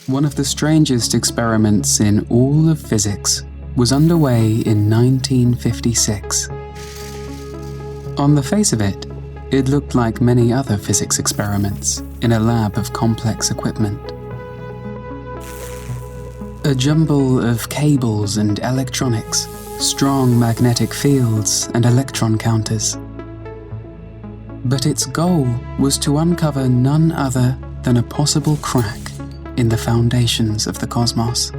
one of the strangest experiments in all of physics was underway in 1956. On the face of it, it looked like many other physics experiments in a lab of complex equipment. A jumble of cables and electronics, strong magnetic fields and electron counters. But its goal was to uncover none other than a possible crack in the foundations of the cosmos.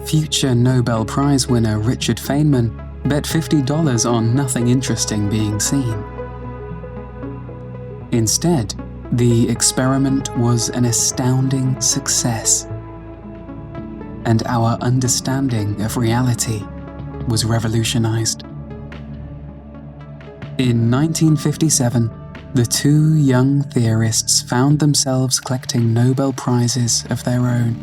Future Nobel Prize winner Richard Feynman bet $50 on nothing interesting being seen. Instead, the experiment was an astounding success, and our understanding of reality was revolutionized. In 1957, the two young theorists found themselves collecting Nobel Prizes of their own.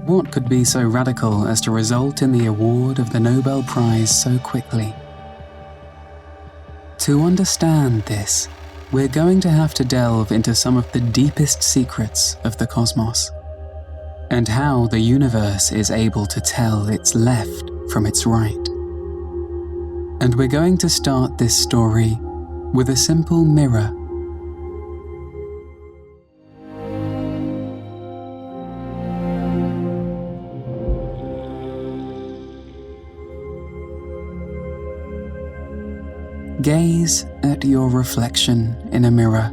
What could be so radical as to result in the award of the Nobel Prize so quickly? To understand this, we're going to have to delve into some of the deepest secrets of the cosmos, and how the universe is able to tell its left from its right. And we're going to start this story with a simple mirror. Gaze at your reflection in a mirror.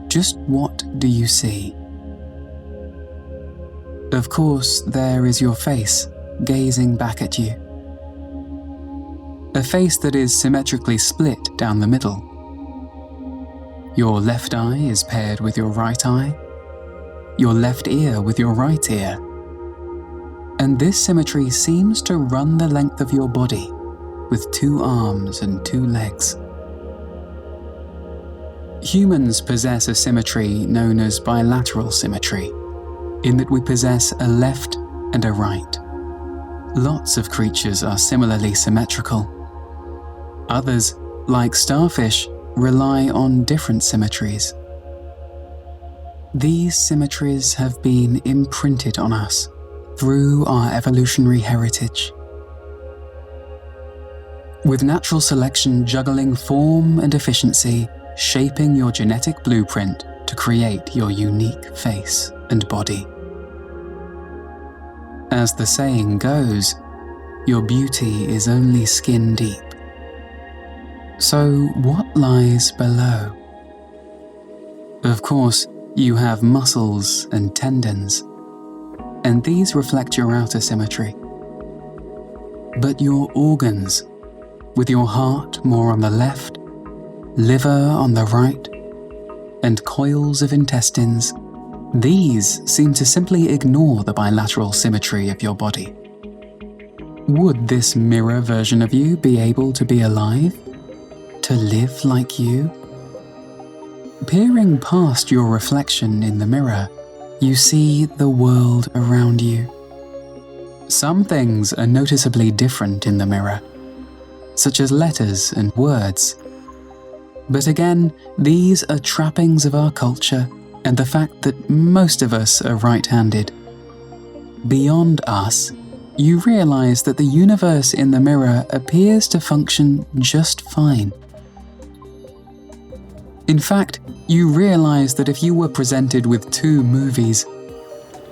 Just what do you see? Of course, there is your face, gazing back at you. A face that is symmetrically split down the middle. Your left eye is paired with your right eye, your left ear with your right ear. And this symmetry seems to run the length of your body, with 2 arms and 2 legs. Humans possess a symmetry known as bilateral symmetry, in that we possess a left and a right. Lots of creatures are similarly symmetrical. Others, like starfish, rely on different symmetries. These symmetries have been imprinted on us through our evolutionary heritage. With natural selection juggling form and efficiency, shaping your genetic blueprint to create your unique face and body. As the saying goes, your beauty is only skin deep. So what lies below? Of course, you have muscles and tendons, and these reflect your outer symmetry. But your organs, with your heart more on the left, liver on the right, and coils of intestines, these seem to simply ignore the bilateral symmetry of your body. Would this mirror version of you be able to be alive? To live like you? Peering past your reflection in the mirror, you see the world around you. Some things are noticeably different in the mirror, such as letters and words. But again, these are trappings of our culture and the fact that most of us are right-handed. Beyond us, you realize that the universe in the mirror appears to function just fine. In fact, you realize that if you were presented with 2 movies,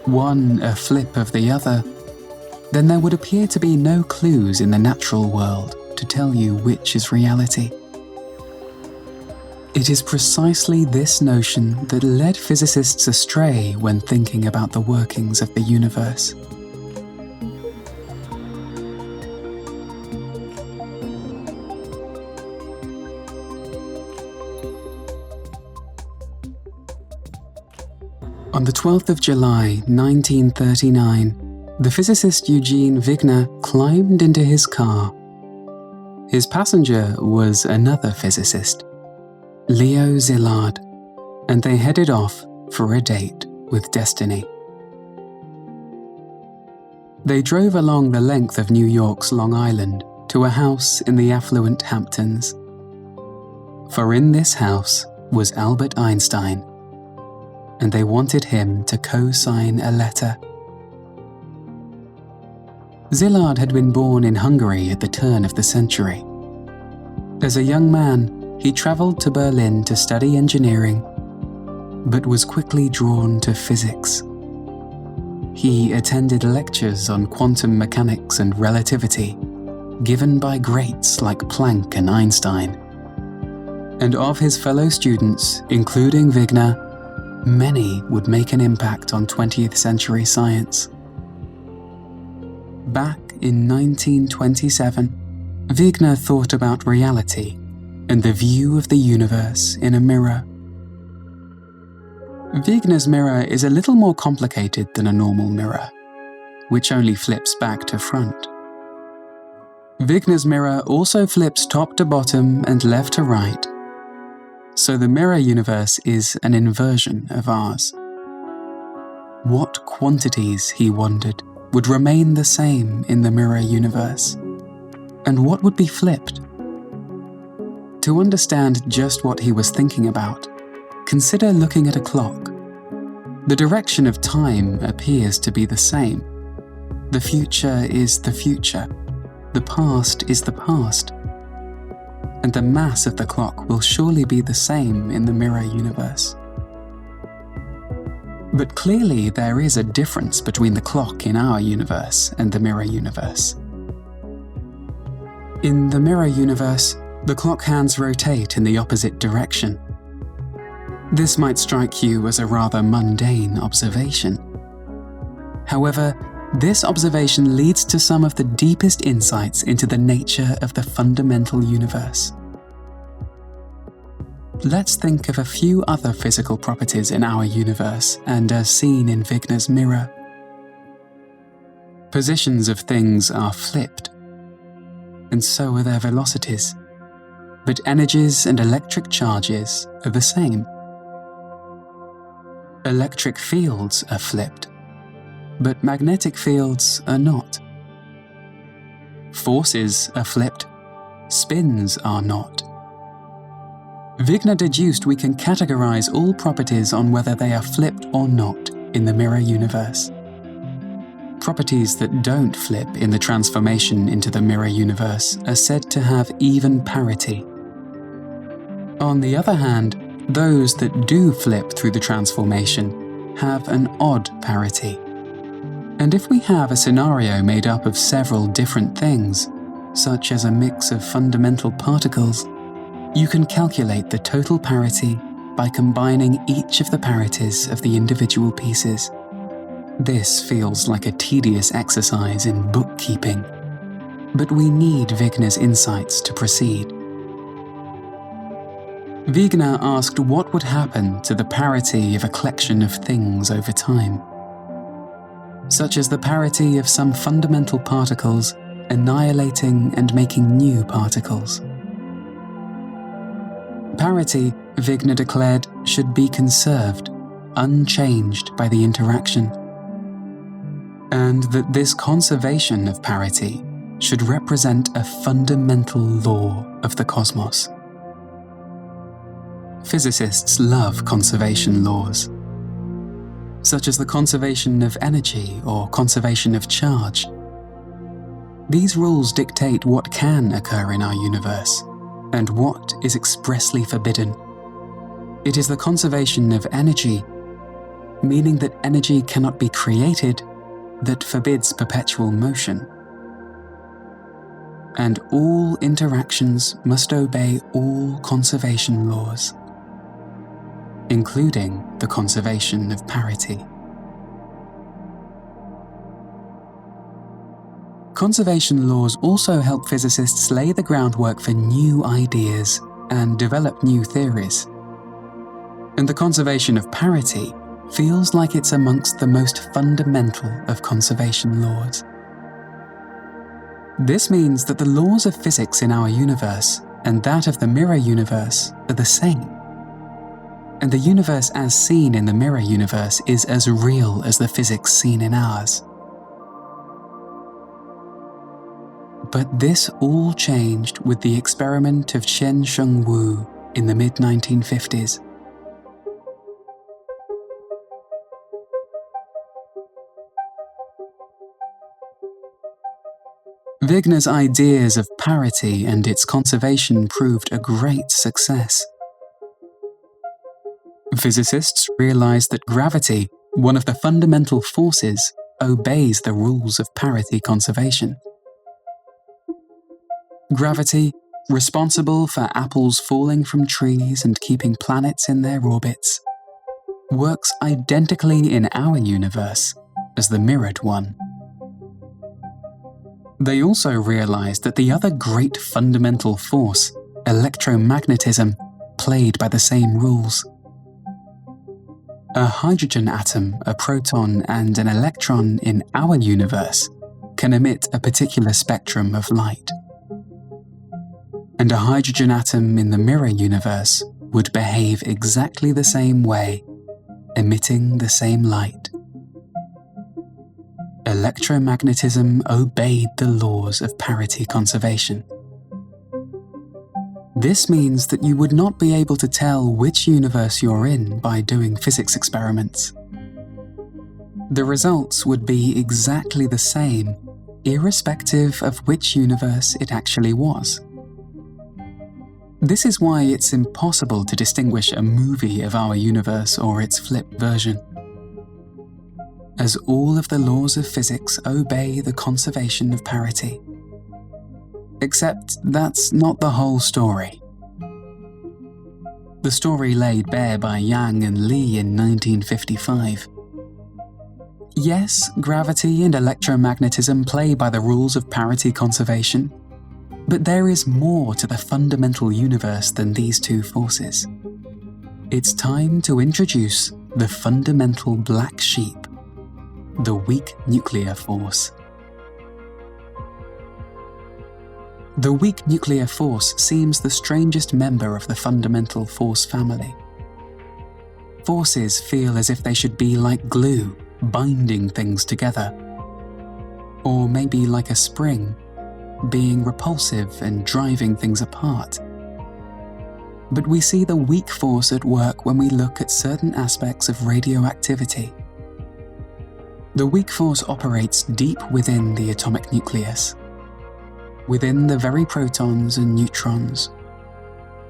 one a flip of the other, then there would appear to be no clues in the natural world to tell you which is reality. It is precisely this notion that led physicists astray when thinking about the workings of the universe. On the 12th of July, 1939, the physicist Eugene Wigner climbed into his car. His passenger was another physicist, Leo Szilard, and they headed off for a date with destiny. They drove along the length of New York's Long Island to a house in the affluent Hamptons. For in this house, was Albert Einstein, and they wanted him to co-sign a letter. Szilard had been born in Hungary at the turn of the century. As a young man, he travelled to Berlin to study engineering, but was quickly drawn to physics. He attended lectures on quantum mechanics and relativity, given by greats like Planck and Einstein. And of his fellow students, including Wigner, many would make an impact on 20th century science. Back in 1927, Wigner thought about reality and the view of the universe in a mirror. Wigner's mirror is a little more complicated than a normal mirror, which only flips back to front. Wigner's mirror also flips top to bottom and left to right, so the mirror universe is an inversion of ours. What quantities, he wondered, would remain the same in the mirror universe? And what would be flipped? To understand just what he was thinking about, consider looking at a clock. The direction of time appears to be the same. The future is the future. The past is the past. And the mass of the clock will surely be the same in the mirror universe. But clearly there is a difference between the clock in our universe and the mirror universe. In the mirror universe, the clock hands rotate in the opposite direction. This might strike you as a rather mundane observation. However, this observation leads to some of the deepest insights into the nature of the fundamental universe. Let's think of a few other physical properties in our universe and as seen in Wigner's mirror. Positions of things are flipped, and so are their velocities, but energies and electric charges are the same. Electric fields are flipped, but magnetic fields are not. Forces are flipped, spins are not. Wigner deduced we can categorize all properties on whether they are flipped or not in the mirror universe. Properties that don't flip in the transformation into the mirror universe are said to have even parity. On the other hand, those that do flip through the transformation have an odd parity. And if we have a scenario made up of several different things, such as a mix of fundamental particles, you can calculate the total parity by combining each of the parities of the individual pieces. This feels like a tedious exercise in bookkeeping, but we need Wigner's insights to proceed. Wigner asked what would happen to the parity of a collection of things over time, such as the parity of some fundamental particles annihilating and making new particles. Parity, Wigner declared, should be conserved, unchanged by the interaction, and that this conservation of parity should represent a fundamental law of the cosmos. Physicists love conservation laws, such as the conservation of energy or conservation of charge. These rules dictate what can occur in our universe and what is expressly forbidden. It is the conservation of energy, meaning that energy cannot be created, that forbids perpetual motion. And all interactions must obey all conservation laws, including the conservation of parity. Conservation laws also help physicists lay the groundwork for new ideas and develop new theories. And the conservation of parity feels like it's amongst the most fundamental of conservation laws. This means that the laws of physics in our universe and that of the mirror universe are the same. And the universe as seen in the mirror universe is as real as the physics seen in ours. But this all changed with the experiment of Chen Sheng Wu in the mid-1950s. Wigner's ideas of parity and its conservation proved a great success. Physicists realized that gravity, one of the fundamental forces, obeys the rules of parity conservation. Gravity, responsible for apples falling from trees and keeping planets in their orbits, works identically in our universe as the mirrored one. They also realized that the other great fundamental force, electromagnetism, played by the same rules. A hydrogen atom, a proton, and an electron in our universe can emit a particular spectrum of light. And a hydrogen atom in the mirror universe would behave exactly the same way, emitting the same light. Electromagnetism obeyed the laws of parity conservation. This means that you would not be able to tell which universe you're in by doing physics experiments. The results would be exactly the same, irrespective of which universe it actually was. This is why it's impossible to distinguish a movie of our universe or its flipped version, as all of the laws of physics obey the conservation of parity. Except that's not the whole story. The story laid bare by Yang and Lee in 1955. Yes, gravity and electromagnetism play by the rules of parity conservation, but there is more to the fundamental universe than these two forces. It's time to introduce the fundamental black sheep, the weak nuclear force. The weak nuclear force seems the strangest member of the fundamental force family. Forces feel as if they should be like glue, binding things together. Or maybe like a spring, being repulsive and driving things apart. But we see the weak force at work when we look at certain aspects of radioactivity. The weak force operates deep within the atomic nucleus, within the very protons and neutrons.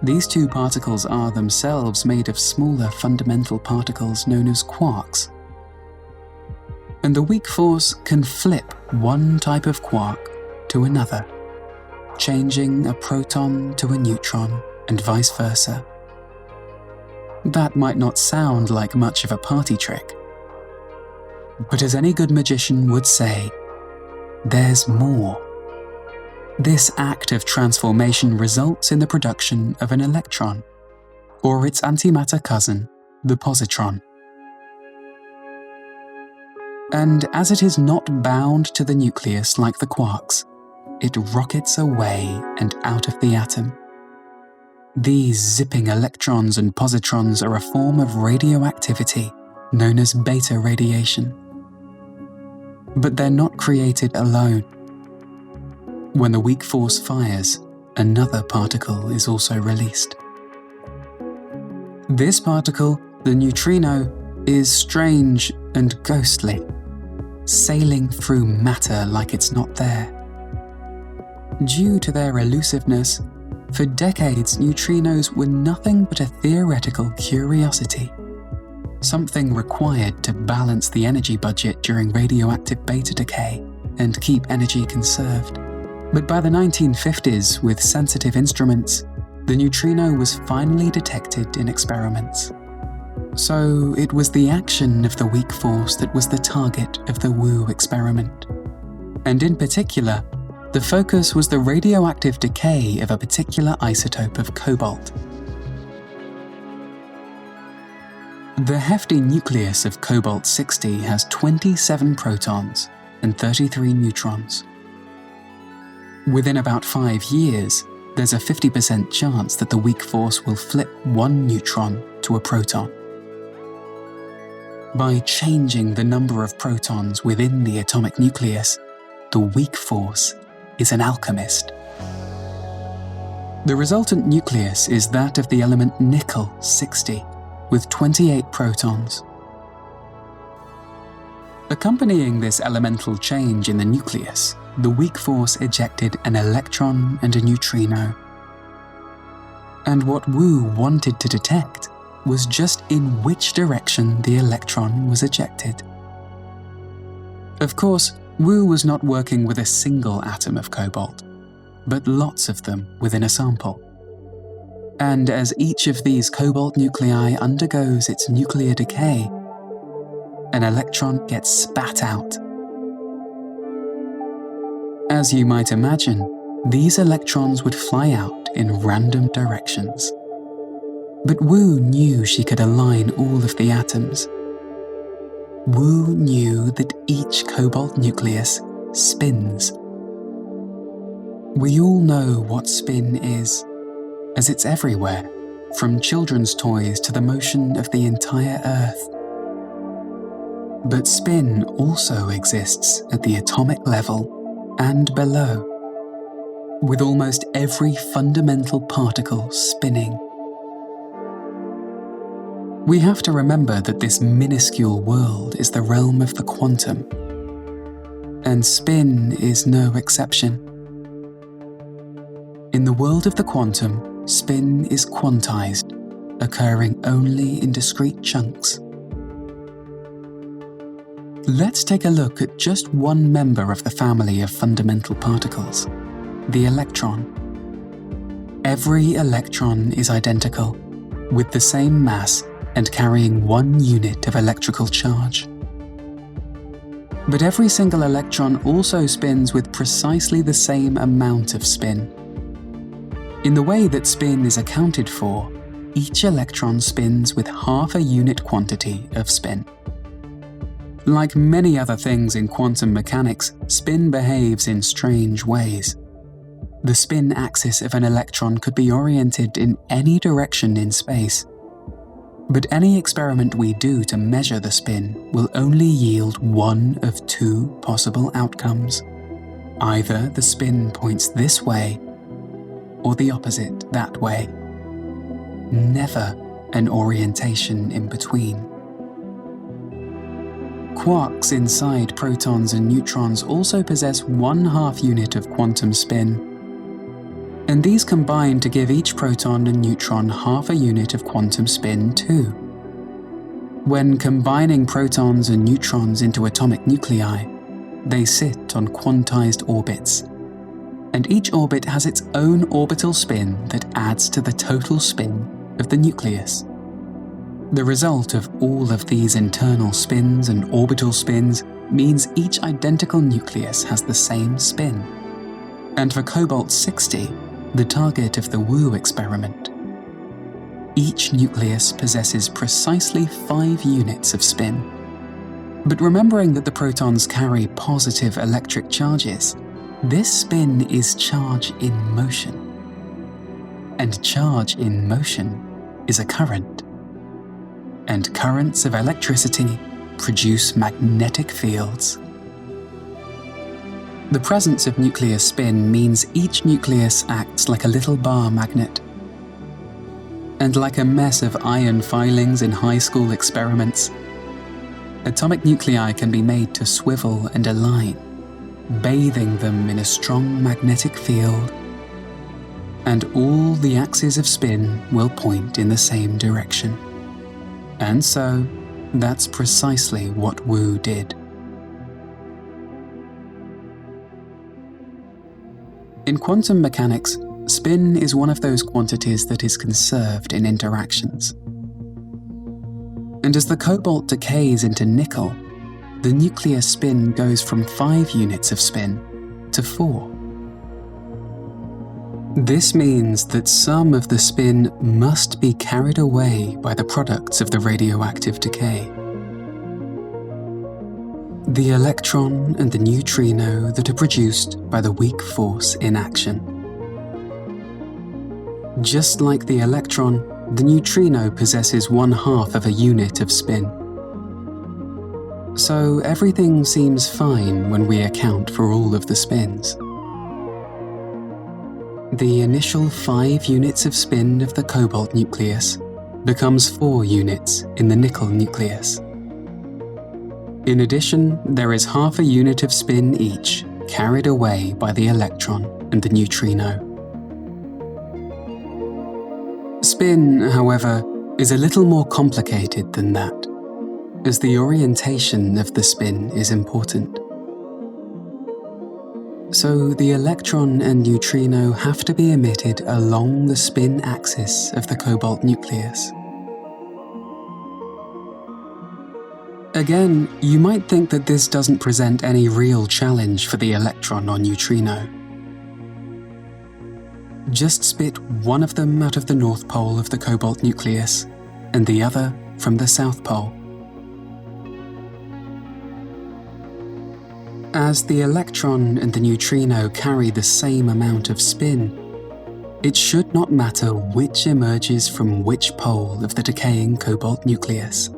These two particles are themselves made of smaller fundamental particles known as quarks. And the weak force can flip one type of quark to another, changing a proton to a neutron and vice versa. That might not sound like much of a party trick, but as any good magician would say, there's more. This act of transformation results in the production of an electron, or its antimatter cousin, the positron. And as it is not bound to the nucleus like the quarks, it rockets away and out of the atom. These zipping electrons and positrons are a form of radioactivity known as beta radiation. But they're not created alone. When the weak force fires, another particle is also released. This particle, the neutrino, is strange and ghostly, sailing through matter like it's not there. Due to their elusiveness, for decades neutrinos were nothing but a theoretical curiosity, something required to balance the energy budget during radioactive beta decay and keep energy conserved. But by the 1950s, with sensitive instruments, the neutrino was finally detected in experiments. So it was the action of the weak force that was the target of the Wu experiment. And in particular, the focus was the radioactive decay of a particular isotope of cobalt. The hefty nucleus of cobalt-60 has 27 protons and 33 neutrons. Within about 5 years, there's a 50% chance that the weak force will flip one neutron to a proton. By changing the number of protons within the atomic nucleus, the weak force is an alchemist. The resultant nucleus is that of the element nickel-60, with 28 protons. Accompanying this elemental change in the nucleus, the weak force ejected an electron and a neutrino. And what Wu wanted to detect was just in which direction the electron was ejected. Of course, Wu was not working with a single atom of cobalt, but lots of them within a sample. And as each of these cobalt nuclei undergoes its nuclear decay, an electron gets spat out. As you might imagine, these electrons would fly out in random directions. But Wu knew she could align all of the atoms. Wu knew that each cobalt nucleus spins. We all know what spin is, as it's everywhere, from children's toys to the motion of the entire Earth. But spin also exists at the atomic level and below, with almost every fundamental particle spinning. We have to remember that this minuscule world is the realm of the quantum, and spin is no exception. In the world of the quantum, spin is quantized, occurring only in discrete chunks. Let's take a look at just one member of the family of fundamental particles, the electron. Every electron is identical, with the same mass and carrying 1 unit of electrical charge. But every single electron also spins with precisely the same amount of spin. In the way that spin is accounted for, each electron spins with half a unit quantity of spin. Like many other things in quantum mechanics, spin behaves in strange ways. The spin axis of an electron could be oriented in any direction in space. But any experiment we do to measure the spin will only yield one of 2 possible outcomes. Either the spin points this way, or the opposite that way. Never an orientation in between. Quarks inside protons and neutrons also possess 1/2 unit of quantum spin, and these combine to give each proton and neutron half a unit of quantum spin too. When combining protons and neutrons into atomic nuclei, they sit on quantized orbits, and each orbit has its own orbital spin that adds to the total spin of the nucleus. The result of all of these internal spins and orbital spins means each identical nucleus has the same spin. And for Cobalt-60, the target of the Wu experiment, each nucleus possesses precisely 5 units of spin. But remembering that the protons carry positive electric charges, this spin is charge in motion. And charge in motion is a current. And currents of electricity produce magnetic fields. The presence of nuclear spin means each nucleus acts like a little bar magnet. And like a mess of iron filings in high school experiments, atomic nuclei can be made to swivel and align, bathing them in a strong magnetic field, and all the axes of spin will point in the same direction. And so, that's precisely what Wu did. In quantum mechanics, spin is one of those quantities that is conserved in interactions. And as the cobalt decays into nickel, the nuclear spin goes from 5 units of spin to 4. This means that some of the spin must be carried away by the products of the radioactive decay. The electron and the neutrino that are produced by the weak force in action. Just like the electron, the neutrino possesses 1/2 of a unit of spin. So everything seems fine when we account for all of the spins. the initial 5 units of spin of the cobalt nucleus becomes 4 units in the nickel nucleus. In addition, there is half a unit of spin each carried away by the electron and the neutrino. Spin, however, is a little more complicated than that, as the orientation of the spin is important. So the electron and neutrino have to be emitted along the spin axis of the cobalt nucleus. Again, you might think that this doesn't present any real challenge for the electron or neutrino. Just spit one of them out of the north pole of the cobalt nucleus and the other from the south pole. As the electron and the neutrino carry the same amount of spin, it should not matter which emerges from which pole of the decaying cobalt nucleus.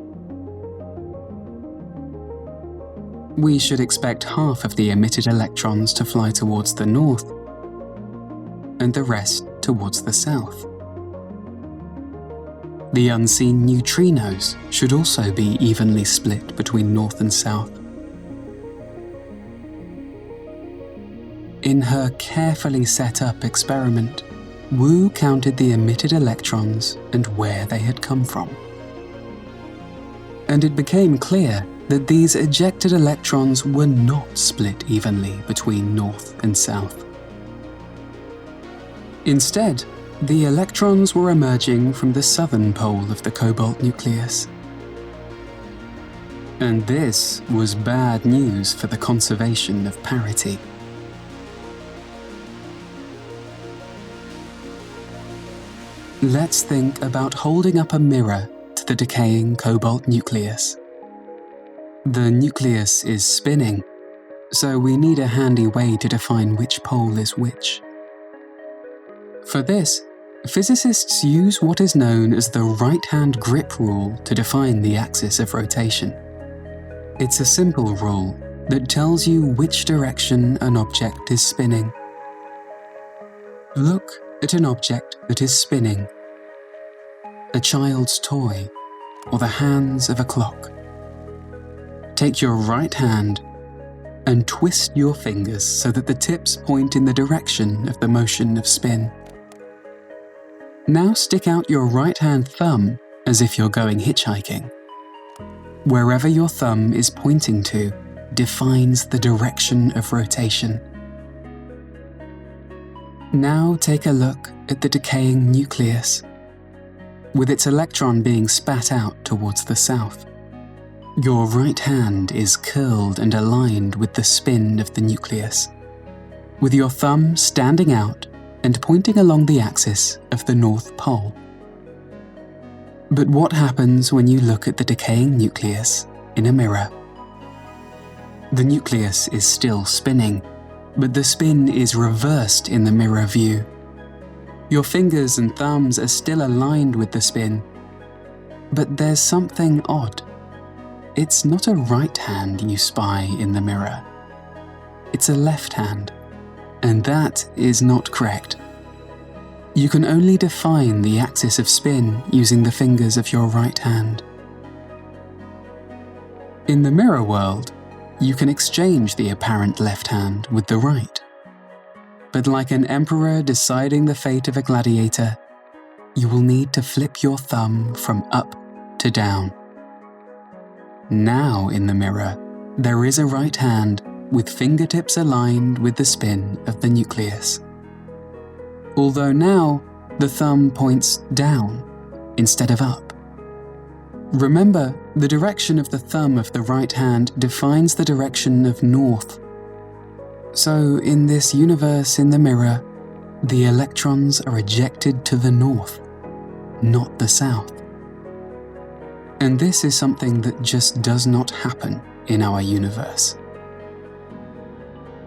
We should expect half of the emitted electrons to fly towards the north, and the rest towards the south. The unseen neutrinos should also be evenly split between north and south. In her carefully set up experiment, Wu counted the emitted electrons and where they had come from. And it became clear that these ejected electrons were not split evenly between north and south. Instead, the electrons were emerging from the southern pole of the cobalt nucleus. And this was bad news for the conservation of parity. Let's think about holding up a mirror to the decaying cobalt nucleus. The nucleus is spinning, so we need a handy way to define which pole is which. For this, physicists use what is known as the right-hand grip rule to define the axis of rotation. It's a simple rule that tells you which direction an object is spinning. Look at an object that is spinning. A child's toy, or the hands of a clock. Take your right hand and twist your fingers so that the tips point in the direction of the motion of spin. Now stick out your right hand thumb as if you're going hitchhiking. Wherever your thumb is pointing to defines the direction of rotation. Now take a look at the decaying nucleus, with its electron being spat out towards the south. Your right hand is curled and aligned with the spin of the nucleus, with your thumb standing out and pointing along the axis of the North Pole. But what happens when you look at the decaying nucleus in a mirror? The nucleus is still spinning, but the spin is reversed in the mirror view. Your fingers and thumbs are still aligned with the spin, but there's something odd. It's not a right hand you spy in the mirror. It's a left hand, and that is not correct. You can only define the axis of spin using the fingers of your right hand. In the mirror world, you can exchange the apparent left hand with the right. But like an emperor deciding the fate of a gladiator, you will need to flip your thumb from up to down. Now in the mirror, there is a right hand with fingertips aligned with the spin of the nucleus. Although now, the thumb points down instead of up. Remember, the direction of the thumb of the right hand defines the direction of north. So in this universe in the mirror, the electrons are ejected to the north, not the south. And this is something that just does not happen in our universe.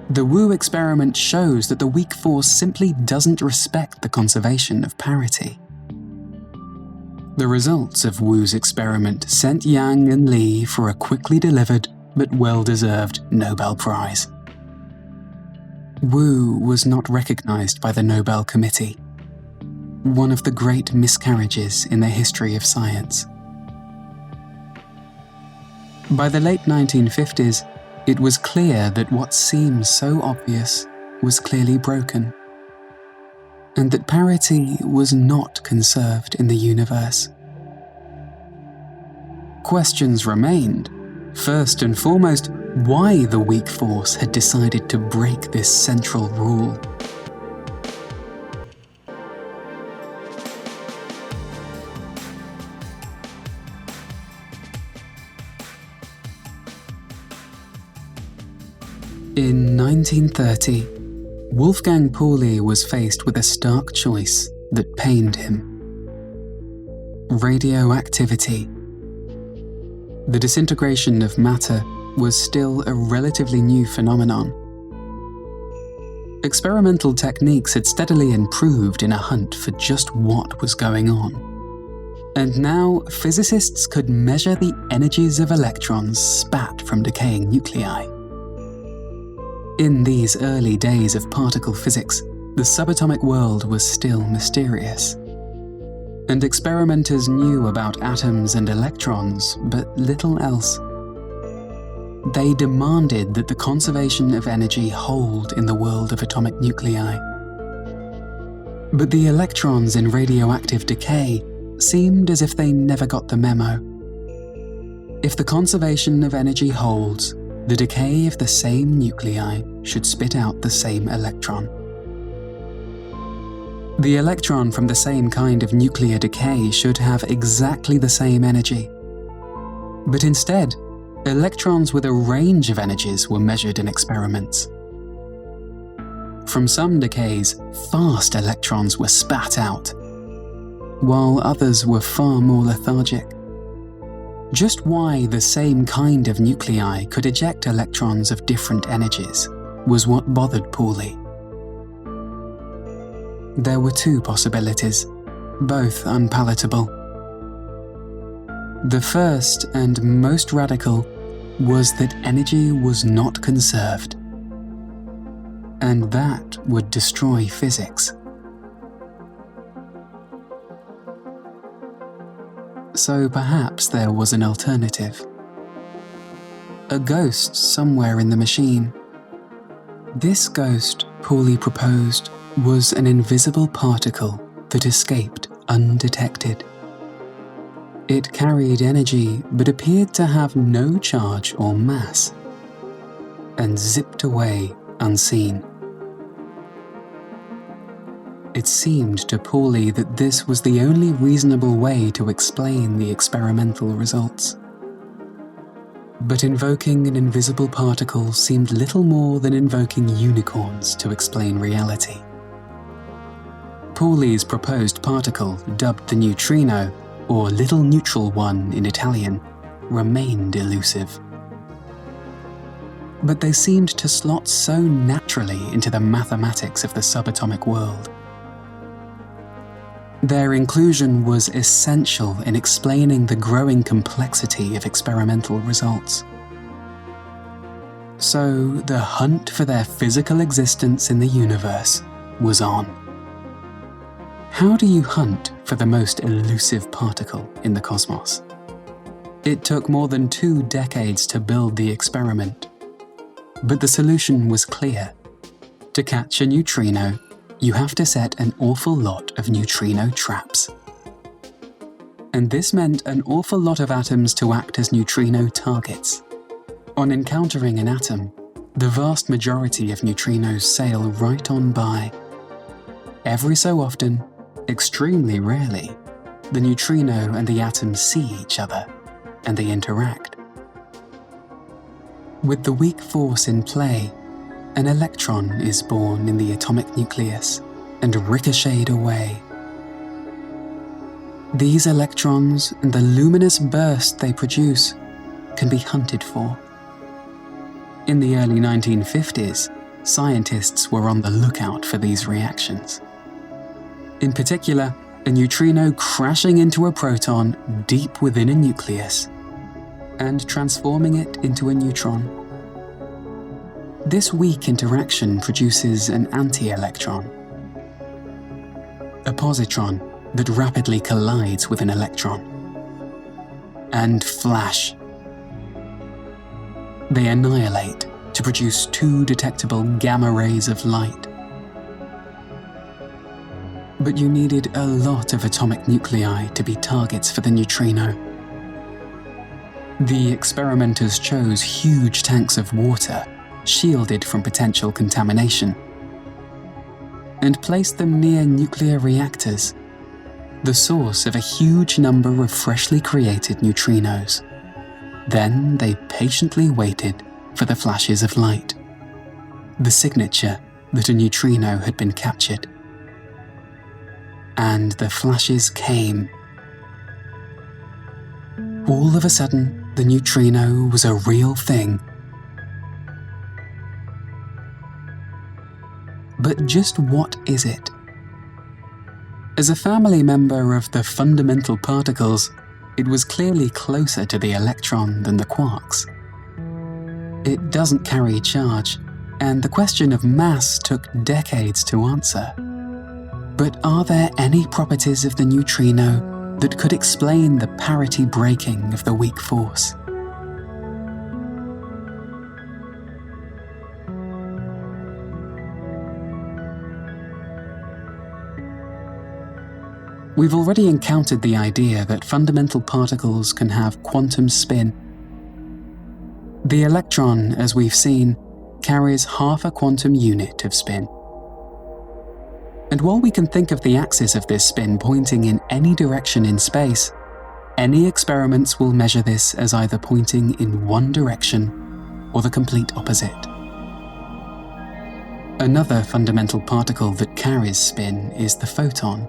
The Wu experiment shows that the weak force simply doesn't respect the conservation of parity. The results of Wu's experiment sent Yang and Li for a quickly delivered but well-deserved Nobel Prize. Wu was not recognized by the Nobel Committee, one of the great miscarriages in the history of science. By the late 1950s, it was clear that what seemed so obvious was clearly broken, and that parity was not conserved in the universe. Questions remained. First and foremost, why the weak force had decided to break this central rule. In 1930, Wolfgang Pauli was faced with a stark choice that pained him. Radioactivity. The disintegration of matter was still a relatively new phenomenon. Experimental techniques had steadily improved in a hunt for just what was going on. And now physicists could measure the energies of electrons spat from decaying nuclei. In these early days of particle physics, the subatomic world was still mysterious. And experimenters knew about atoms and electrons, but little else. They demanded that the conservation of energy hold in the world of atomic nuclei. But the electrons in radioactive decay seemed as if they never got the memo. If the conservation of energy holds, the decay of the same nuclei should spit out the same electron. The electron from the same kind of nuclear decay should have exactly the same energy. But instead, electrons with a range of energies were measured in experiments. From some decays, fast electrons were spat out, while others were far more lethargic. Just why the same kind of nuclei could eject electrons of different energies was what bothered Pauli. There were two possibilities, both unpalatable. The first and most radical was that energy was not conserved, and that would destroy physics. So perhaps there was an alternative. A ghost somewhere in the machine. This ghost, Pauli proposed, was an invisible particle that escaped undetected. It carried energy but appeared to have no charge or mass, and zipped away unseen. It seemed to Pauli that this was the only reasonable way to explain the experimental results. But invoking an invisible particle seemed little more than invoking unicorns to explain reality. Pauli's proposed particle, dubbed the neutrino, or little neutral one in Italian, remained elusive. But they seemed to slot so naturally into the mathematics of the subatomic world. Their inclusion was essential in explaining the growing complexity of experimental results. So the hunt for their physical existence in the universe was on. How do you hunt for the most elusive particle in the cosmos? It took more than 2 decades to build the experiment. But the solution was clear. To catch a neutrino, you have to set an awful lot of neutrino traps. And this meant an awful lot of atoms to act as neutrino targets. On encountering an atom, the vast majority of neutrinos sail right on by. Every so often, extremely rarely, the neutrino and the atom see each other, and they interact. With the weak force in play, an electron is born in the atomic nucleus and ricocheted away. These electrons and the luminous burst they produce can be hunted for. In the early 1950s, scientists were on the lookout for these reactions. In particular, a neutrino crashing into a proton deep within a nucleus and transforming it into a neutron. This weak interaction produces an anti-electron, a positron that rapidly collides with an electron, and flash. They annihilate to produce two detectable gamma rays of light. But you needed a lot of atomic nuclei to be targets for the neutrino. The experimenters chose huge tanks of water, shielded from potential contamination, and placed them near nuclear reactors, the source of a huge number of freshly created neutrinos. Then they patiently waited for the flashes of light, the signature that a neutrino had been captured. And the flashes came. All of a sudden, the neutrino was a real thing. But just what is it? As a family member of the fundamental particles, it was clearly closer to the electron than the quarks. It doesn't carry charge, and the question of mass took decades to answer. But are there any properties of the neutrino that could explain the parity breaking of the weak force? We've already encountered the idea that fundamental particles can have quantum spin. The electron, as we've seen, carries half a quantum unit of spin. And while we can think of the axis of this spin pointing in any direction in space, any experiments will measure this as either pointing in one direction or the complete opposite. Another fundamental particle that carries spin is the photon,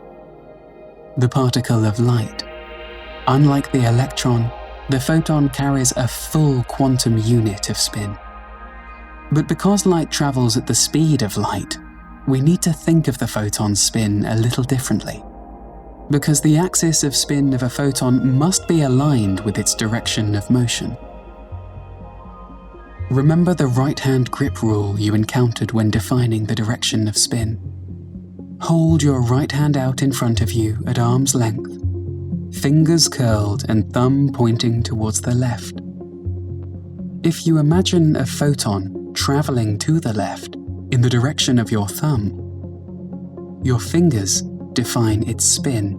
the particle of light. Unlike the electron, the photon carries a full quantum unit of spin. But because light travels at the speed of light, we need to think of the photon's spin a little differently, because the axis of spin of a photon must be aligned with its direction of motion. Remember the right-hand grip rule you encountered when defining the direction of spin. Hold your right hand out in front of you at arm's length, fingers curled and thumb pointing towards the left. If you imagine a photon traveling to the left in the direction of your thumb, your fingers define its spin.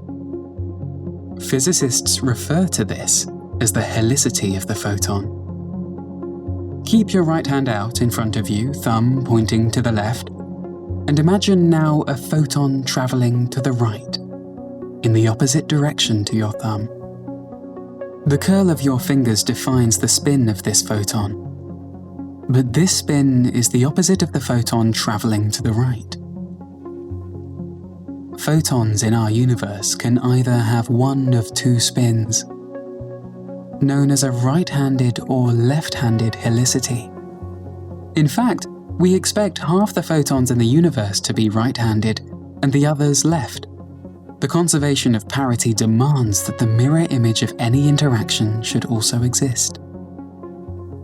Physicists refer to this as the helicity of the photon. Keep your right hand out in front of you, thumb pointing to the left, and imagine now a photon traveling to the right, in the opposite direction to your thumb. The curl of your fingers defines the spin of this photon. But this spin is the opposite of the photon traveling to the right. Photons in our universe can either have one of two spins, known as a right-handed or left-handed helicity. In fact, we expect half the photons in the universe to be right-handed and the others left. The conservation of parity demands that the mirror image of any interaction should also exist.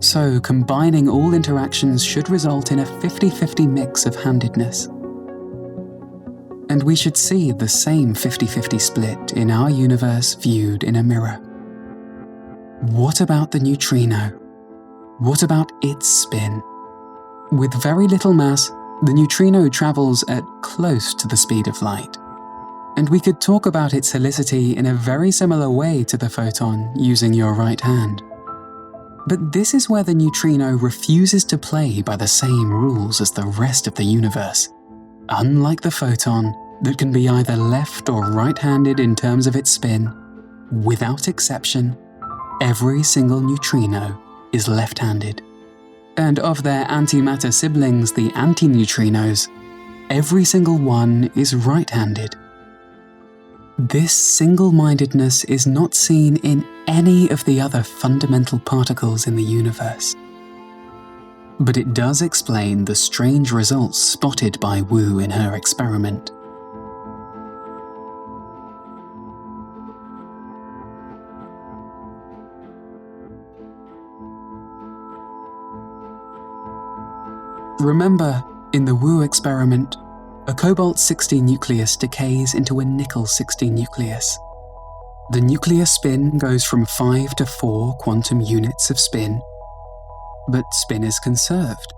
So, combining all interactions should result in a 50-50 mix of handedness. And we should see the same 50-50 split in our universe viewed in a mirror. What about the neutrino? What about its spin? With very little mass, the neutrino travels at close to the speed of light. And we could talk about its helicity in a very similar way to the photon using your right hand. But this is where the neutrino refuses to play by the same rules as the rest of the universe. Unlike the photon, that can be either left or right-handed in terms of its spin, without exception, every single neutrino is left-handed. And of their antimatter siblings, the antineutrinos, every single one is right-handed. This single-mindedness is not seen in any of the other fundamental particles in the universe. But it does explain the strange results spotted by Wu in her experiment. Remember, in the Wu experiment, a cobalt-60 nucleus decays into a nickel-60 nucleus. The nucleus spin goes from 5 to 4 quantum units of spin, but spin is conserved.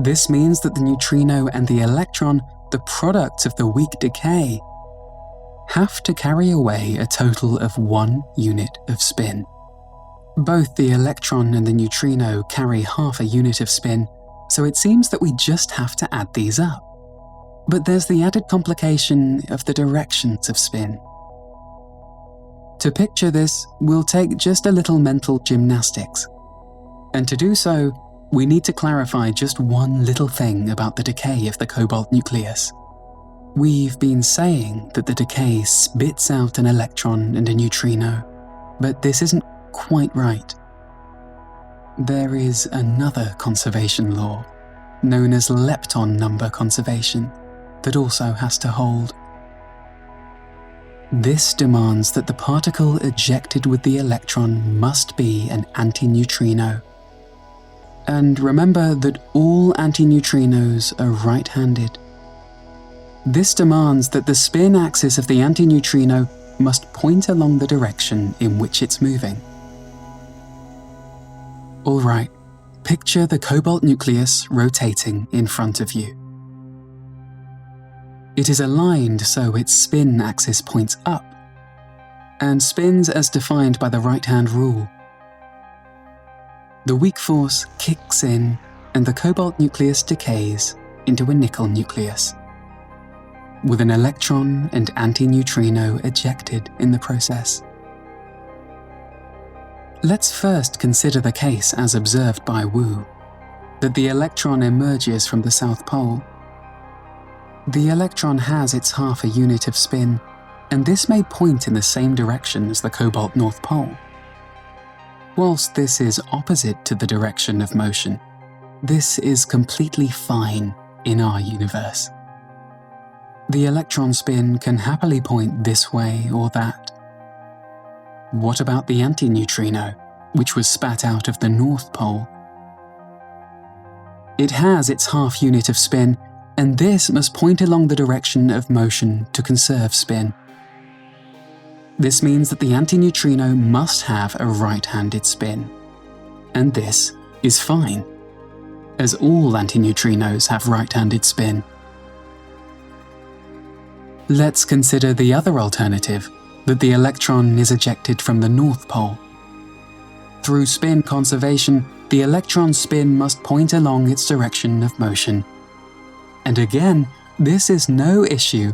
This means that the neutrino and the electron, the products of the weak decay, have to carry away a total of 1 unit of spin. Both the electron and the neutrino carry half a unit of spin, so it seems that we just have to add these up. But there's the added complication of the directions of spin. To picture this, we'll take just a little mental gymnastics. And to do so, we need to clarify just one little thing about the decay of the cobalt nucleus. We've been saying that the decay spits out an electron and a neutrino, but this isn't quite right. There is another conservation law, known as lepton number conservation, that also has to hold. This demands that the particle ejected with the electron must be an antineutrino. And remember that all antineutrinos are right-handed. This demands that the spin axis of the antineutrino must point along the direction in which it's moving. Alright, picture the cobalt nucleus rotating in front of you. It is aligned so its spin axis points up, and spins as defined by the right-hand rule. The weak force kicks in, and the cobalt nucleus decays into a nickel nucleus, with an electron and antineutrino ejected in the process. Let's first consider the case as observed by Wu, that the electron emerges from the south pole. The electron has its half a unit of spin, and this may point in the same direction as the cobalt north pole. Whilst this is opposite to the direction of motion, this is completely fine in our universe. The electron spin can happily point this way or that. What about the antineutrino, which was spat out of the north pole? It has its half unit of spin, and this must point along the direction of motion to conserve spin. This means that the antineutrino must have a right-handed spin. And this is fine, as all antineutrinos have right-handed spin. Let's consider the other alternative, that the electron is ejected from the north pole. Through spin conservation, the electron's spin must point along its direction of motion. And again, this is no issue,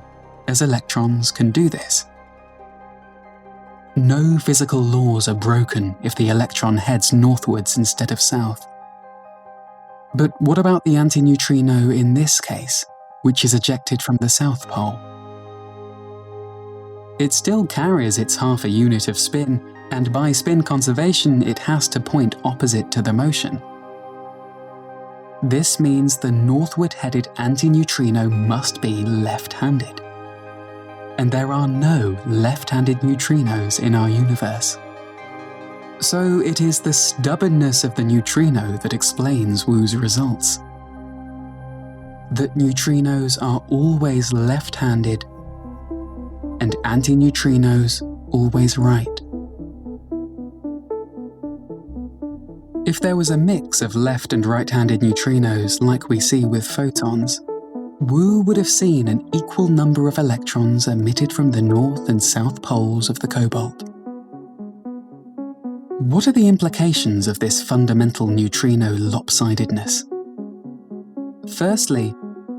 as electrons can do this. No physical laws are broken if the electron heads northwards instead of south. But what about the antineutrino in this case, which is ejected from the south pole? It still carries its half a unit of spin, and by spin conservation it has to point opposite to the motion. This means the northward-headed antineutrino must be left-handed. And there are no left-handed neutrinos in our universe. So it is the stubbornness of the neutrino that explains Wu's results. That neutrinos are always left-handed and antineutrinos always right. If there was a mix of left and right-handed neutrinos like we see with photons, Wu would have seen an equal number of electrons emitted from the north and south poles of the cobalt. What are the implications of this fundamental neutrino lopsidedness? Firstly,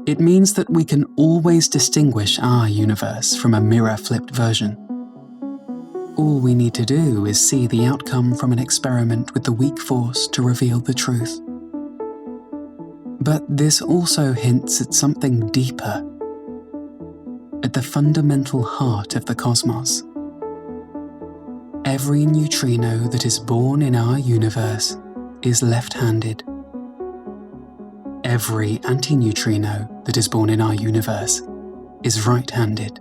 it means that we can always distinguish our universe from a mirror-flipped version. All we need to do is see the outcome from an experiment with the weak force to reveal the truth. But this also hints at something deeper, at the fundamental heart of the cosmos. Every neutrino that is born in our universe is left-handed. Every antineutrino that is born in our universe is right-handed.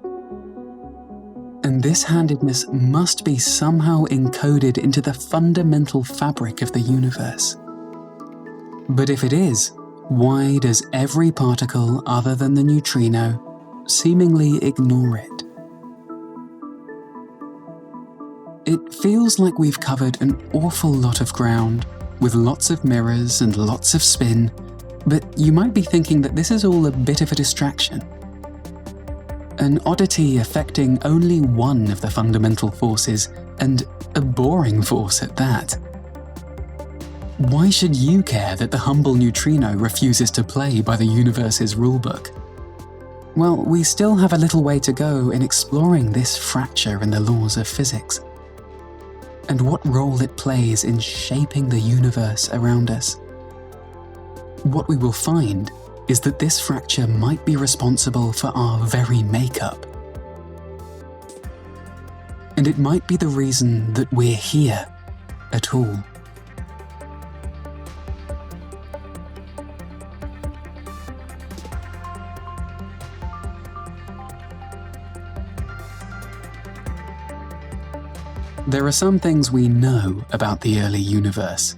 And this handedness must be somehow encoded into the fundamental fabric of the universe. But if it is, Why does every particle other than the neutrino seemingly ignore it? It feels like we've covered an awful lot of ground, with lots of mirrors and lots of spin, but you might be thinking that this is all a bit of a distraction. An oddity affecting only one of the fundamental forces, and a boring force at that. Why should you care that the humble neutrino refuses to play by the universe's rulebook? Well, we still have a little way to go in exploring this fracture in the laws of physics, and what role it plays in shaping the universe around us. What we will find is that this fracture might be responsible for our very makeup. And it might be the reason that we're here at all. There are some things we know about the early universe,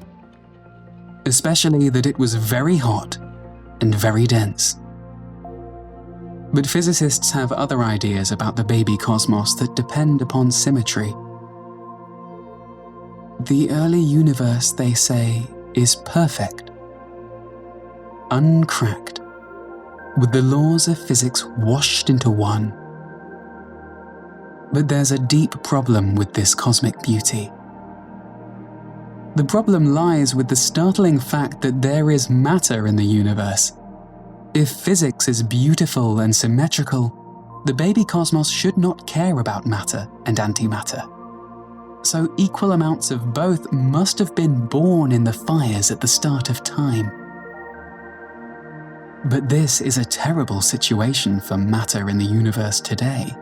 especially that it was very hot and very dense. But physicists have other ideas about the baby cosmos that depend upon symmetry. The early universe, they say, is perfect, uncracked, with the laws of physics washed into one. But there's a deep problem with this cosmic beauty. The problem lies with the startling fact that there is matter in the universe. If physics is beautiful and symmetrical, the baby cosmos should not care about matter and antimatter. So equal amounts of both must have been born in the fires at the start of time. But this is a terrible situation for matter in the universe today.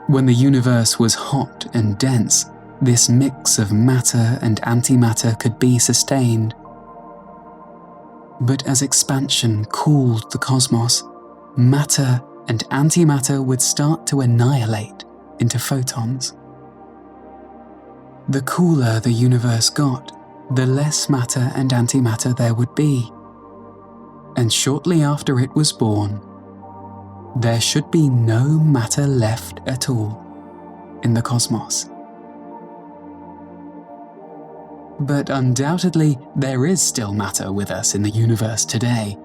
When the universe was hot and dense, this mix of matter and antimatter could be sustained. But as expansion cooled the cosmos, matter and antimatter would start to annihilate into photons. The cooler the universe got, the less matter and antimatter there would be. And shortly after it was born, there should be no matter left at all in the cosmos. But undoubtedly, there is still matter with us in the universe today.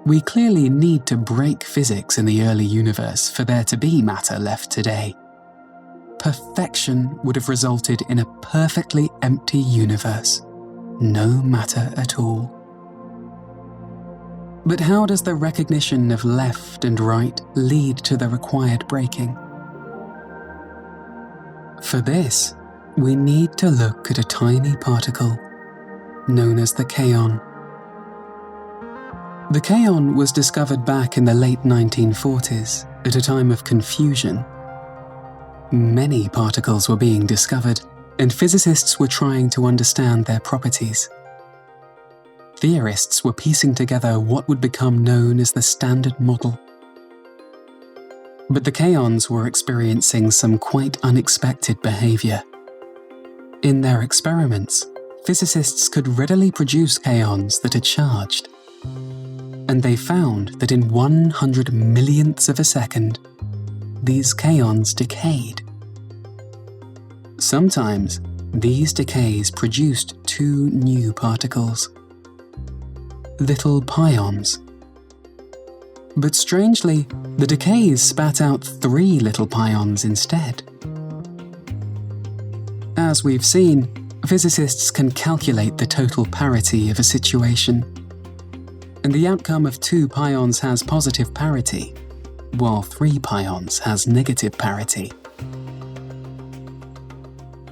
We clearly need to break physics in the early universe for there to be matter left today. Perfection would have resulted in a perfectly empty universe, no matter at all. But how does the recognition of left and right lead to the required breaking? For this, we need to look at a tiny particle known as the kaon. The kaon was discovered back in the late 1940s at a time of confusion. Many particles were being discovered, and physicists were trying to understand their properties. Theorists were piecing together what would become known as the Standard Model. But the kaons were experiencing some quite unexpected behavior. In their experiments, physicists could readily produce kaons that are charged. And they found that in 100 millionths of a second, these kaons decayed. Sometimes, these decays produced two new particles, little pions. But strangely, the decays spat out 3 little pions instead. As we've seen, physicists can calculate the total parity of a situation. And the outcome of 2 pions has positive parity, while 3 pions has negative parity.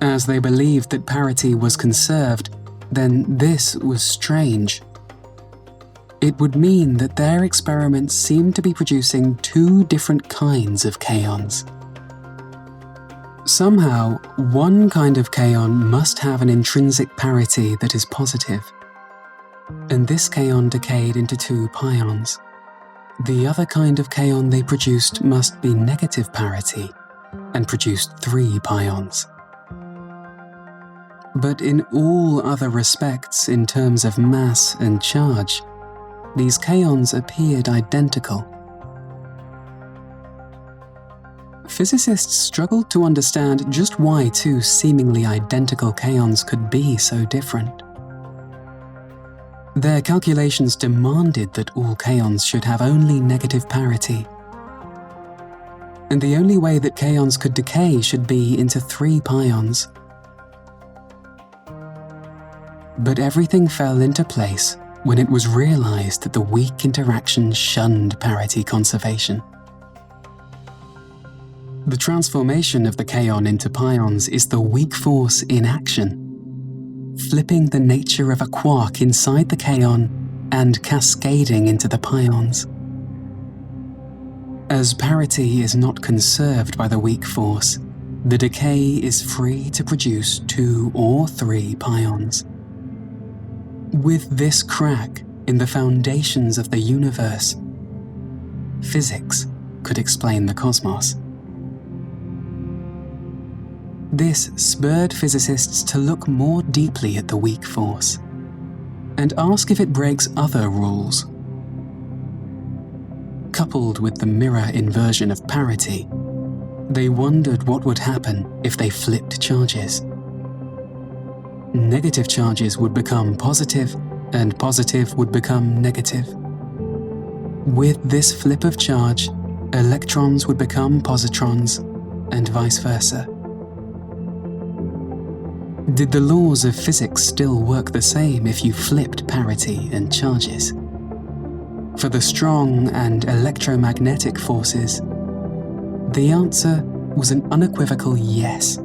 As they believed that parity was conserved, then this was strange. It would mean that their experiments seemed to be producing 2 different kinds of kaons. Somehow, one kind of kaon must have an intrinsic parity that is positive, and this kaon decayed into 2 pions. The other kind of kaon they produced must be negative parity, and produced 3 pions. But in all other respects, in terms of mass and charge, these kaons appeared identical. Physicists struggled to understand just why two seemingly identical kaons could be so different. Their calculations demanded that all kaons should have only negative parity. And the only way that kaons could decay should be into 3 pions. But everything fell into place when it was realized that the weak interaction shunned parity conservation. The transformation of the kaon into pions is the weak force in action, flipping the nature of a quark inside the kaon and cascading into the pions. As parity is not conserved by the weak force, the decay is free to produce 2 or 3 pions. With this crack in the foundations of the universe, physics could explain the cosmos. This spurred physicists to look more deeply at the weak force and ask if it breaks other rules. Coupled with the mirror inversion of parity, they wondered what would happen if they flipped charges. Negative charges would become positive, and positive would become negative. With this flip of charge, electrons would become positrons, and vice versa. Did the laws of physics still work the same if you flipped parity and charges? For the strong and electromagnetic forces, the answer was an unequivocal yes.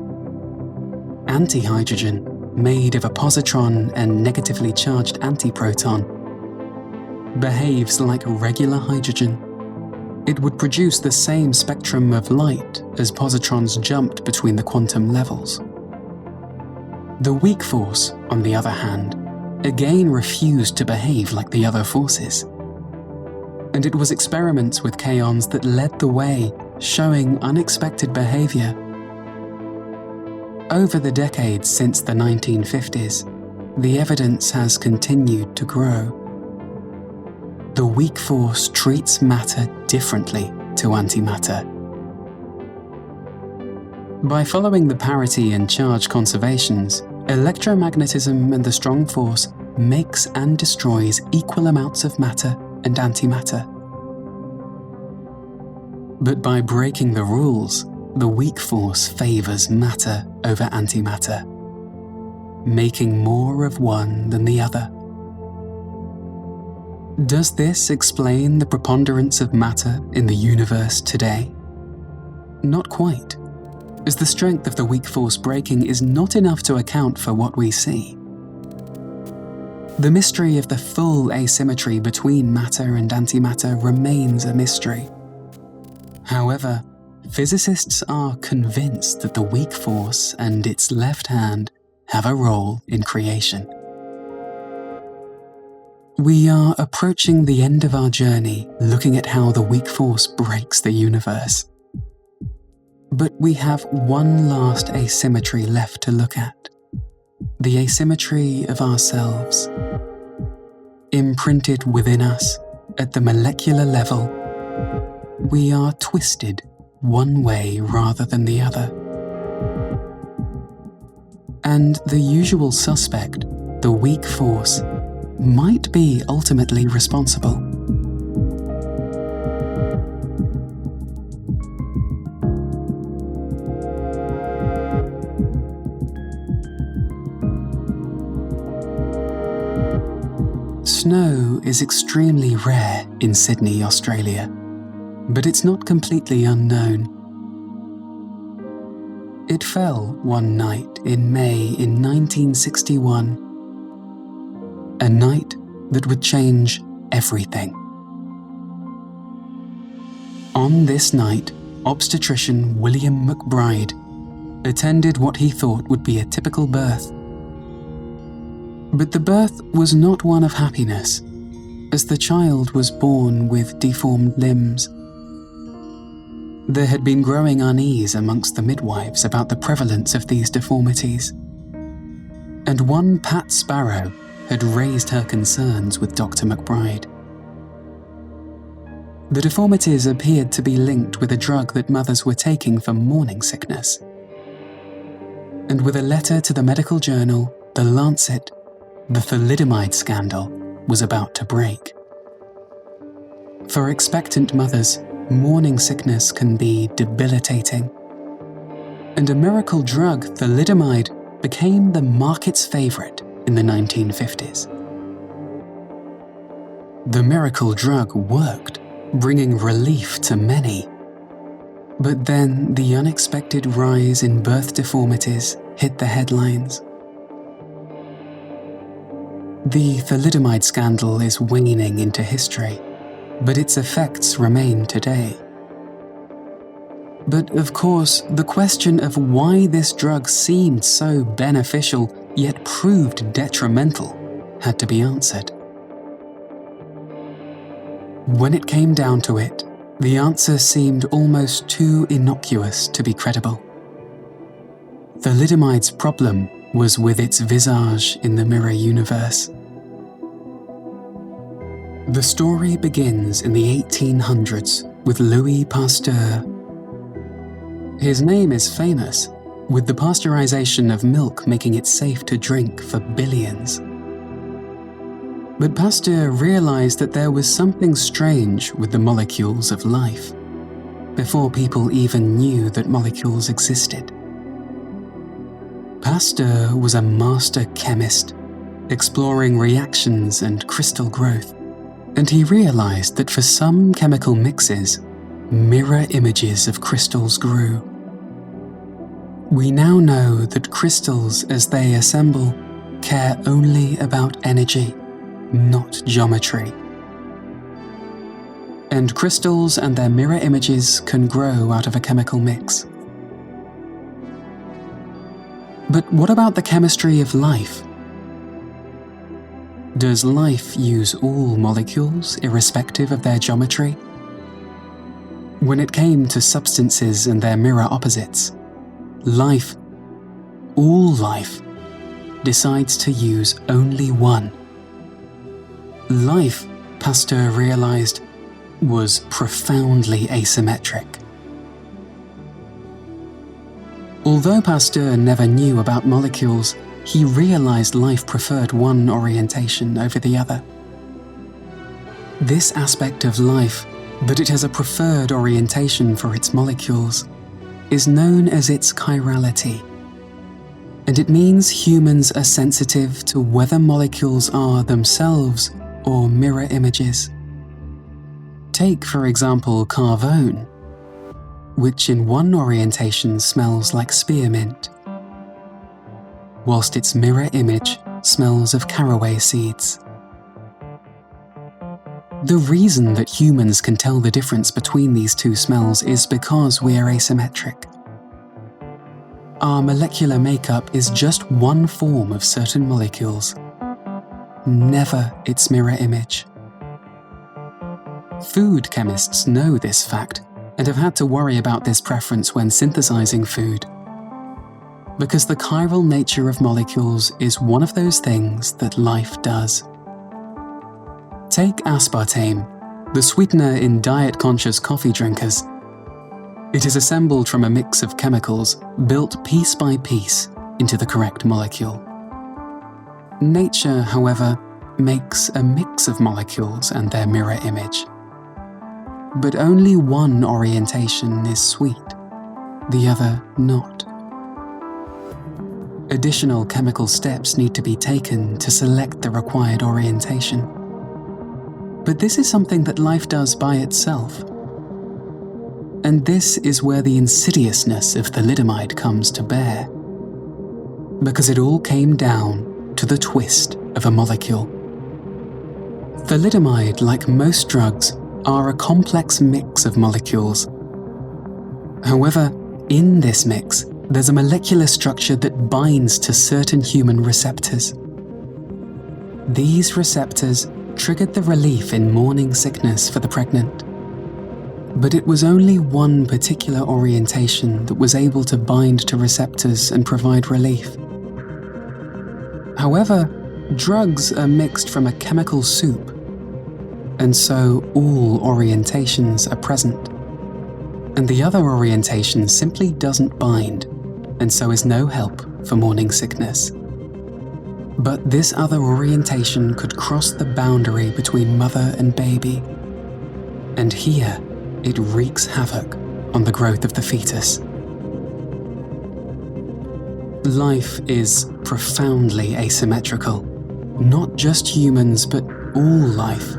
Antihydrogen, made of a positron and negatively charged antiproton, behaves like regular hydrogen. It would produce the same spectrum of light as positrons jumped between the quantum levels. The weak force, on the other hand, again refused to behave like the other forces. And it was experiments with kaons that led the way, showing unexpected behavior. Over the decades since the 1950s, the evidence has continued to grow. The weak force treats matter differently to antimatter. By following the parity and charge conservations, electromagnetism and the strong force makes and destroys equal amounts of matter and antimatter. But by breaking the rules, the weak force favors matter over antimatter, making more of one than the other. Does this explain the preponderance of matter in the universe today? Not quite, as the strength of the weak force breaking is not enough to account for what we see. The mystery of the full asymmetry between matter and antimatter remains a mystery. However, physicists are convinced that the weak force and its left hand have a role in creation. We are approaching the end of our journey looking at how the weak force breaks the universe. But we have one last asymmetry left to look at. The asymmetry of ourselves. Imprinted within us, at the molecular level, we are twisted one way rather than the other. And the usual suspect, the weak force, might be ultimately responsible. Snow is extremely rare in Sydney, Australia, but it's not completely unknown. It fell one night in May in 1961, a night that would change everything. On this night, obstetrician William McBride attended what he thought would be a typical birth. But the birth was not one of happiness, as the child was born with deformed limbs. There had been growing unease amongst the midwives about the prevalence of these deformities. and one Pat Sparrow had raised her concerns with Dr. McBride. The deformities appeared to be linked with a drug that mothers were taking for morning sickness. And with a letter to the medical journal, The Lancet, the thalidomide scandal was about to break. For expectant mothers, morning sickness can be debilitating. And a miracle drug, thalidomide, became the market's favorite in the 1950s. The miracle drug worked, bringing relief to many. But then the unexpected rise in birth deformities hit the headlines. The thalidomide scandal is waning into history, but its effects remain today. But of course, the question of why this drug seemed so beneficial yet proved detrimental had to be answered. When it came down to it, the answer seemed almost too innocuous to be credible. Thalidomide's problem was with its visage in the mirror universe. The story begins in the 1800s with Louis Pasteur. His name is famous, with the pasteurization of milk making it safe to drink for billions. But Pasteur realized that there was something strange with the molecules of life, before people even knew that molecules existed. Pasteur was a master chemist, exploring reactions and crystal growth, and he realized that for some chemical mixes, mirror images of crystals grew. We now know that crystals, as they assemble, care only about energy, not geometry. And crystals and their mirror images can grow out of a chemical mix. But what about the chemistry of life? Does life use all molecules, irrespective of their geometry? When it came to substances and their mirror opposites, life, all life, decides to use only one. Life, Pasteur realized, was profoundly asymmetric. Although Pasteur never knew about molecules, he realized life preferred one orientation over the other. This aspect of life, that it has a preferred orientation for its molecules, is known as its chirality, and it means humans are sensitive to whether molecules are themselves or mirror images. Take, for example, carvone, which in one orientation smells like spearmint, whilst its mirror image smells of caraway seeds. The reason that humans can tell the difference between these two smells is because we are asymmetric. Our molecular makeup is just one form of certain molecules, never its mirror image. Food chemists know this fact and have had to worry about this preference when synthesizing food, because the chiral nature of molecules is one of those things that life does. Take aspartame, the sweetener in diet-conscious coffee drinkers. It is assembled from a mix of chemicals, built piece by piece into the correct molecule. Nature, however, makes a mix of molecules and their mirror image. But only one orientation is sweet, the other not. Additional chemical steps need to be taken to select the required orientation. But this is something that life does by itself. And this is where the insidiousness of thalidomide comes to bear, because it all came down to the twist of a molecule. Thalidomide, like most drugs, are a complex mix of molecules. However, in this mix, there's a molecular structure that binds to certain human receptors. These receptors triggered the relief in morning sickness for the pregnant. But it was only one particular orientation that was able to bind to receptors and provide relief. However, drugs are mixed from a chemical soup, and so all orientations are present. And the other orientation simply doesn't bind, and so is no help for morning sickness. But this other orientation could cross the boundary between mother and baby, and here it wreaks havoc on the growth of the fetus. Life is profoundly asymmetrical, not just humans but all life.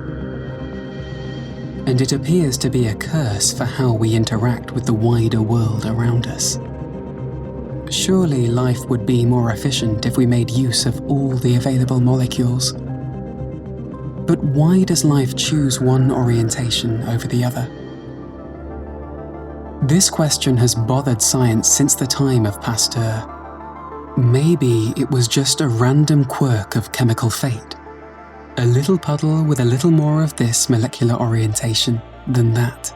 And it appears to be a curse for how we interact with the wider world around us. Surely life would be more efficient if we made use of all the available molecules. But why does life choose one orientation over the other? This question has bothered science since the time of Pasteur. Maybe it was just a random quirk of chemical fate. A little puddle with a little more of this molecular orientation than that.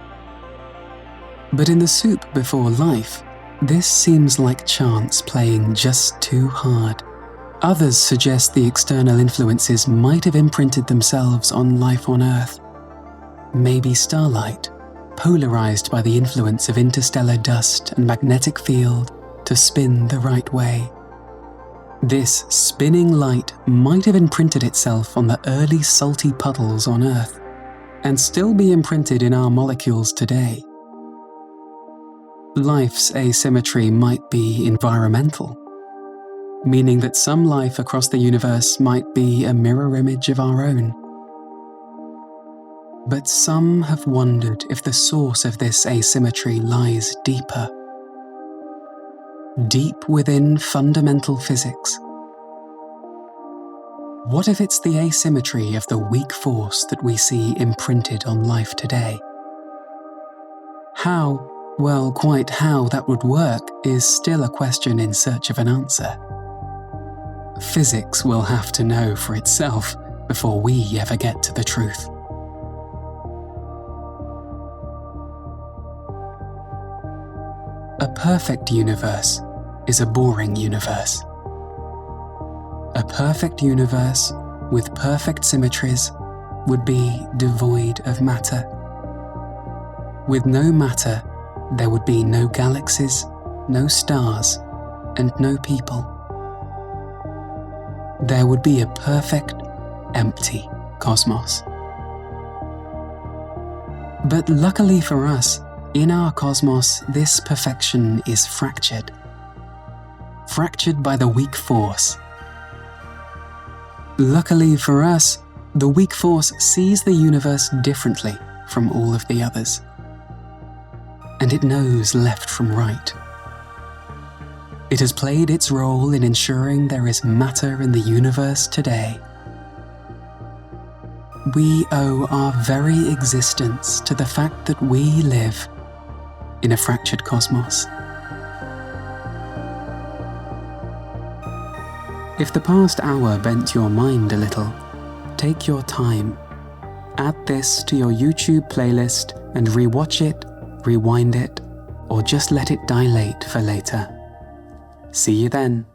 But in the soup before life, this seems like chance playing just too hard. Others suggest the external influences might have imprinted themselves on life on Earth. Maybe starlight, polarized by the influence of interstellar dust and magnetic field to spin the right way. This spinning light might have imprinted itself on the early salty puddles on Earth, and still be imprinted in our molecules today. Life's asymmetry might be environmental, meaning that some life across the universe might be a mirror image of our own. But some have wondered if the source of this asymmetry lies deeper, deep within fundamental physics. What if it's the asymmetry of the weak force that we see imprinted on life today? How, well, quite how that would work is still a question in search of an answer. Physics will have to know for itself before we ever get to the truth. A perfect universe is a boring universe. A perfect universe with perfect symmetries would be devoid of matter. With no matter, there would be no galaxies, no stars, and no people. There would be a perfect, empty cosmos. But luckily for us, in our cosmos, this perfection is fractured. Fractured by the weak force. Luckily for us, the weak force sees the universe differently from all of the others. And it knows left from right. It has played its role in ensuring there is matter in the universe today. We owe our very existence to the fact that we live in a fractured cosmos. If the past hour bent your mind a little, take your time. Add this to your YouTube playlist and rewatch it, rewind it, or just let it dilate for later. See you then.